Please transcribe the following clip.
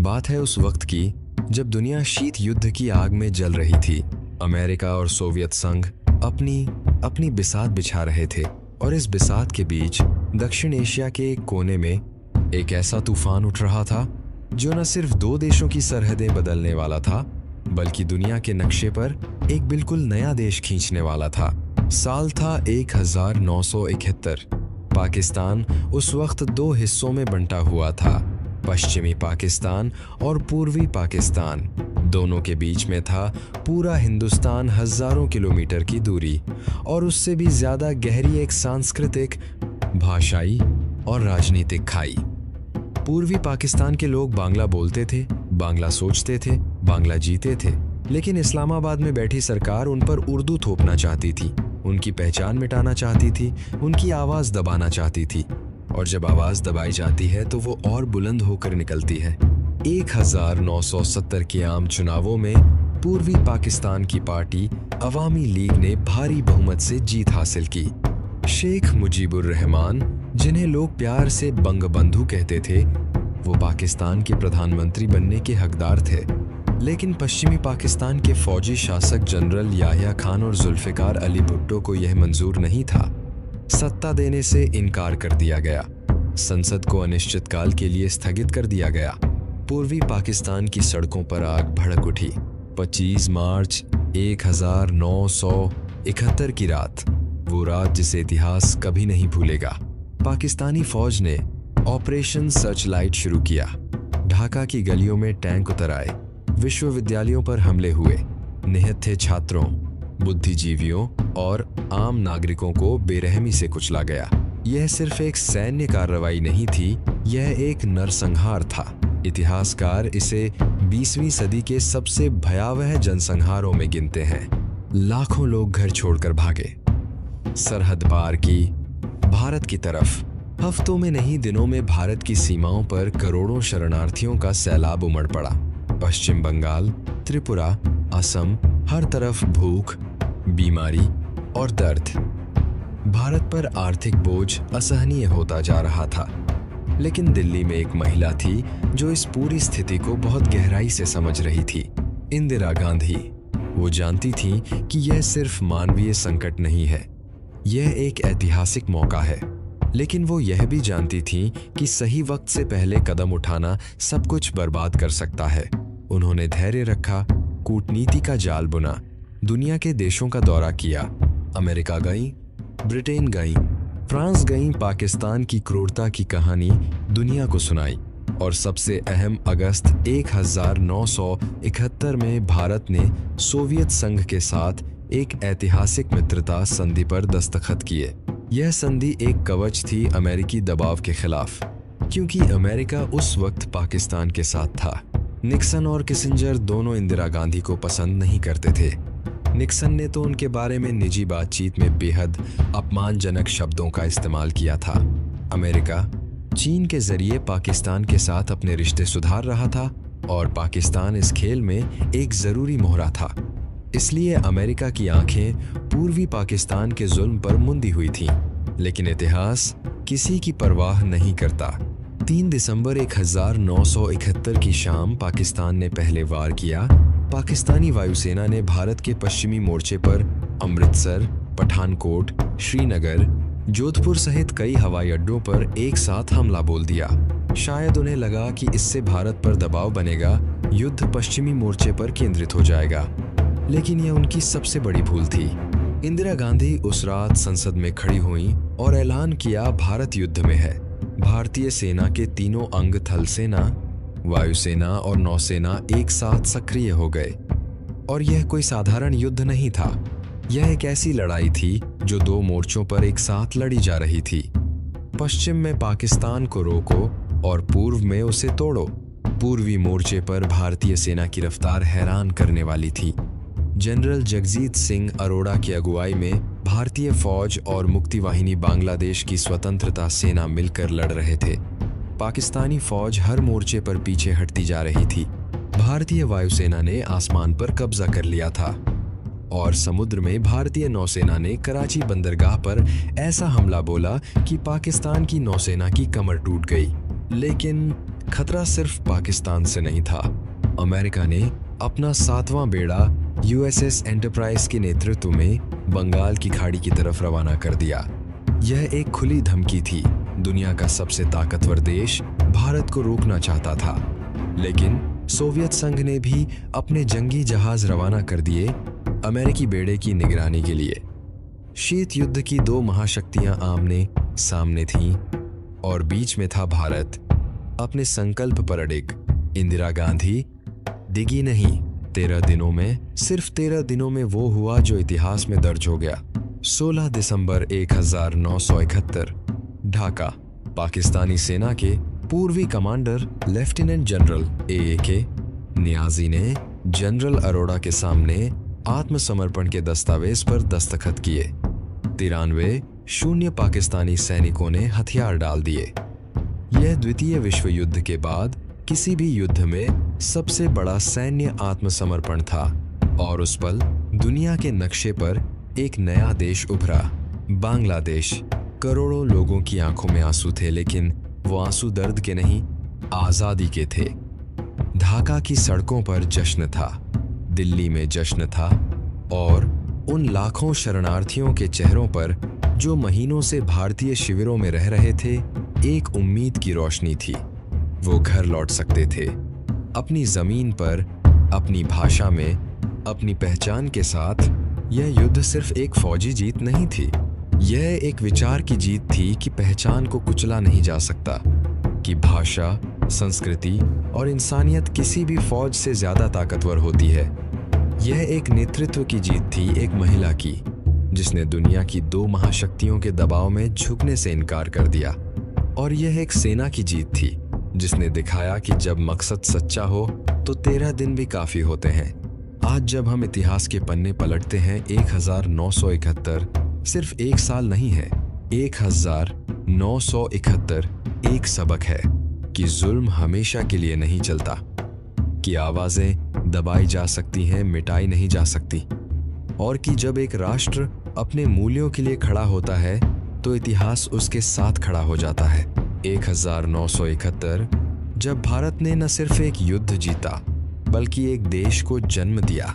बात है उस वक्त की जब दुनिया शीत युद्ध की आग में जल रही थी। अमेरिका और सोवियत संघ अपनी बिसात बिछा रहे थे और इस बिसात के बीच दक्षिण एशिया के एक कोने में एक ऐसा तूफान उठ रहा था जो न सिर्फ दो देशों की सरहदें बदलने वाला था बल्कि दुनिया के नक्शे पर एक बिल्कुल नया देश खींचने वाला था। साल था 1971। पाकिस्तान उस वक्त दो हिस्सों में बंटा हुआ था, पश्चिमी पाकिस्तान और पूर्वी पाकिस्तान। दोनों के बीच में था पूरा हिंदुस्तान, हजारों किलोमीटर की दूरी और उससे भी ज्यादा गहरी एक सांस्कृतिक, भाषाई और राजनीतिक खाई। पूर्वी पाकिस्तान के लोग बांग्ला बोलते थे, बांग्ला सोचते थे, बांग्ला जीते थे, लेकिन इस्लामाबाद में बैठी सरकार उन पर उर्दू थोपना चाहती थी, उनकी पहचान मिटाना चाहती थी, उनकी आवाज दबाना चाहती थी। और जब आवाज दबाई जाती है तो वो और बुलंद होकर निकलती है। 1970 के आम चुनावों में पूर्वी पाकिस्तान की पार्टी अवामी लीग ने भारी बहुमत से जीत हासिल की। शेख मुजीबुर रहमान, जिन्हें लोग प्यार से बंगबंधु कहते थे, वो पाकिस्तान के प्रधानमंत्री बनने के हकदार थे। लेकिन पश्चिमी पाकिस्तान के फौजी शासक जनरल याह्या खान और जुल्फिकार अली भुट्टो को यह मंजूर नहीं था। सत्ता देने से इनकार कर दिया गया। संसद को अनिश्चितकाल के लिए स्थगित कर दिया गया। पूर्वी पाकिस्तान की सड़कों पर आग भड़क उठी। 25 मार्च 1971 की रात, वो रात जिसे इतिहास कभी नहीं भूलेगा। पाकिस्तानी फौज ने ऑपरेशन सर्चलाइट शुरू किया। ढाका की गलियों में टैंक उतर आए, विश्वविद्यालयों पर हमले हुए, निहत थे छात्रों, बुद्धिजीवियों और आम नागरिकों को बेरहमी से कुचला गया। यह सिर्फ एक सैन्य कार्रवाई नहीं थी, यह एक नरसंहार था। इतिहासकार इसे 20वीं सदी के सबसे भयावह जनसंहारों में गिनते हैं। लाखों लोग घर छोड़कर भागे, सरहद पार की, भारत की तरफ। हफ्तों में नहीं, दिनों में भारत की सीमाओं पर करोड़ों शरणार्थियों का सैलाब उमड़ पड़ा। पश्चिम बंगाल, त्रिपुरा, असम, हर तरफ भूख, बीमारी और दर्द। भारत पर आर्थिक बोझ असहनीय होता जा रहा था। लेकिन दिल्ली में एक महिला थी जो इस पूरी स्थिति को बहुत गहराई से समझ रही थी, इंदिरा गांधी। वो जानती थी कि यह सिर्फ मानवीय संकट नहीं है, यह एक ऐतिहासिक मौका है। लेकिन वो यह भी जानती थी कि सही वक्त से पहले कदम उठाना सब कुछ बर्बाद कर सकता है। उन्होंने धैर्य रखा, कूटनीति का जाल बुना, दुनिया के देशों का दौरा किया। अमेरिका गईं, ब्रिटेन गईं, फ्रांस गईं, पाकिस्तान की क्रूरता की कहानी दुनिया को सुनाई। और सबसे अहम, अगस्त 1971 में भारत ने सोवियत संघ के साथ एक ऐतिहासिक मित्रता संधि पर दस्तखत किए। यह संधि एक कवच थी अमेरिकी दबाव के खिलाफ, क्योंकि अमेरिका उस वक्त पाकिस्तान के साथ था। निक्सन और किसिंजर दोनों इंदिरा गांधी को पसंद नहीं करते थे। निक्सन ने तो उनके बारे में निजी बातचीत में बेहद अपमानजनक शब्दों का इस्तेमाल किया था। अमेरिका चीन के जरिए पाकिस्तान के साथ अपने रिश्ते सुधार रहा था और पाकिस्तान इस खेल में एक जरूरी मोहरा था। इसलिए अमेरिका की आंखें पूर्वी पाकिस्तान के जुल्म पर मुंदी हुई थीं। लेकिन इतिहास किसी की परवाह नहीं करता। 3 दिसंबर 1971 की शाम पाकिस्तान ने पहले वार किया। पाकिस्तानी वायुसेना ने भारत के पश्चिमी मोर्चे पर अमृतसर, पठानकोट, श्रीनगर, जोधपुर सहित कई हवाई अड्डों पर एक साथ हमला बोल दिया। शायद उन्हें लगा कि इससे भारत पर दबाव बनेगा, युद्ध पश्चिमी मोर्चे पर केंद्रित हो जाएगा। लेकिन यह उनकी सबसे बड़ी भूल थी। इंदिरा गांधी उस रात संसद में खड़ी हुईं और ऐलान किया, भारत युद्ध में है। भारतीय सेना के तीनों अंग, थल सेना, वायुसेना और नौसेना एक साथ सक्रिय हो गए। और यह कोई साधारण युद्ध नहीं था, यह एक ऐसी लड़ाई थी जो दो मोर्चों पर एक साथ लड़ी जा रही थी। पश्चिम में पाकिस्तान को रोको और पूर्व में उसे तोड़ो। पूर्वी मोर्चे पर भारतीय सेना की रफ्तार हैरान करने वाली थी। जनरल जगजीत सिंह अरोड़ा की अगुवाई में भारतीय फौज और मुक्ति वाहिनी बांग्लादेश की स्वतंत्रता सेना मिलकर लड़ रहे थे। पाकिस्तानी फौज हर मोर्चे पर पीछे हटती जा रही थी। भारतीय वायुसेना ने आसमान पर कब्जा कर लिया था और समुद्र में भारतीय नौसेना ने कराची बंदरगाह पर ऐसा हमला बोला कि पाकिस्तान की नौसेना की कमर टूट गई। लेकिन खतरा सिर्फ पाकिस्तान से नहीं था। अमेरिका ने अपना 7वां बेड़ा यूएसएस एंटरप्राइज के नेतृत्व में बंगाल की खाड़ी की तरफ रवाना कर दिया। यह एक खुली धमकी थी। दुनिया का सबसे ताकतवर देश भारत को रोकना चाहता था, लेकिन सोवियत संघ ने भी अपने जंगी जहाज रवाना कर दिए अमेरिकी बेड़े की निगरानी के लिए। शीत युद्ध की दो महाशक्तियां आमने सामने थीं और बीच में था भारत, अपने संकल्प पर अडिग। इंदिरा गांधी दिगी नहीं। 13 दिनों में, सिर्फ 13 दिनों में वो हुआ जो इतिहास में दर्ज हो गया। 16 दिसंबर 1971, ढाका। पाकिस्तानी सेना के पूर्वी commander lieutenant general AAK Niazi ने जनरल अरोड़ा के सामने आत्मसमर्पण के दस्तावेज पर दस्तखत किए। 93 शून्य पाकिस्तानी सैनिकों ने हथियार डाल दिए। यह द्वितीय विश्व युद्ध के बाद किसी भी युद्ध में सबसे बड़ा सैन्य आत्मसमर्पण था और उस पल दुनिया के नक्शे पर एक नया देश उभरा, बांग्लादेश। करोड़ों लोगों की आंखों में आंसू थे, लेकिन वो आंसू दर्द के नहीं, आजादी के थे। ढाका की सड़कों पर जश्न था, दिल्ली में जश्न था, और उन लाखों शरणार्थियों के चेहरों पर जो महीनों से भारतीय शिविरों में रह रहे थे, एक उम्मीद की रोशनी थी। वो घर लौट सकते थे, अपनी जमीन पर, अपनी भाषा में, अपनी पहचान के साथ। यह युद्ध सिर्फ एक फौजी जीत नहीं थी, यह एक विचार की जीत थी कि पहचान को कुचला नहीं जा सकता, कि भाषा, संस्कृति और इंसानियत किसी भी फौज से ज्यादा ताकतवर होती है। यह एक नेतृत्व की जीत थी, एक महिला की, जिसने दुनिया की दो महाशक्तियों के दबाव में झुकने से इनकार कर दिया। और यह एक सेना की जीत थी, जिसने दिखाया कि जब मकसद सच्चा हो तो 13 दिन भी काफी होते हैं। आज जब हम इतिहास के पन्ने पलटते हैं, 1971 सिर्फ एक साल नहीं है, 1971 एक सबक है कि जुल्म हमेशा के लिए नहीं चलता, कि आवाजें दबाई जा सकती हैं, मिटाई नहीं जा सकती, और कि जब एक राष्ट्र अपने मूल्यों के लिए खड़ा होता है तो इतिहास उसके साथ खड़ा हो जाता है। 1971 जब भारत ने न सिर्फ एक युद्ध जीता, बल्कि एक देश को जन्म दिया,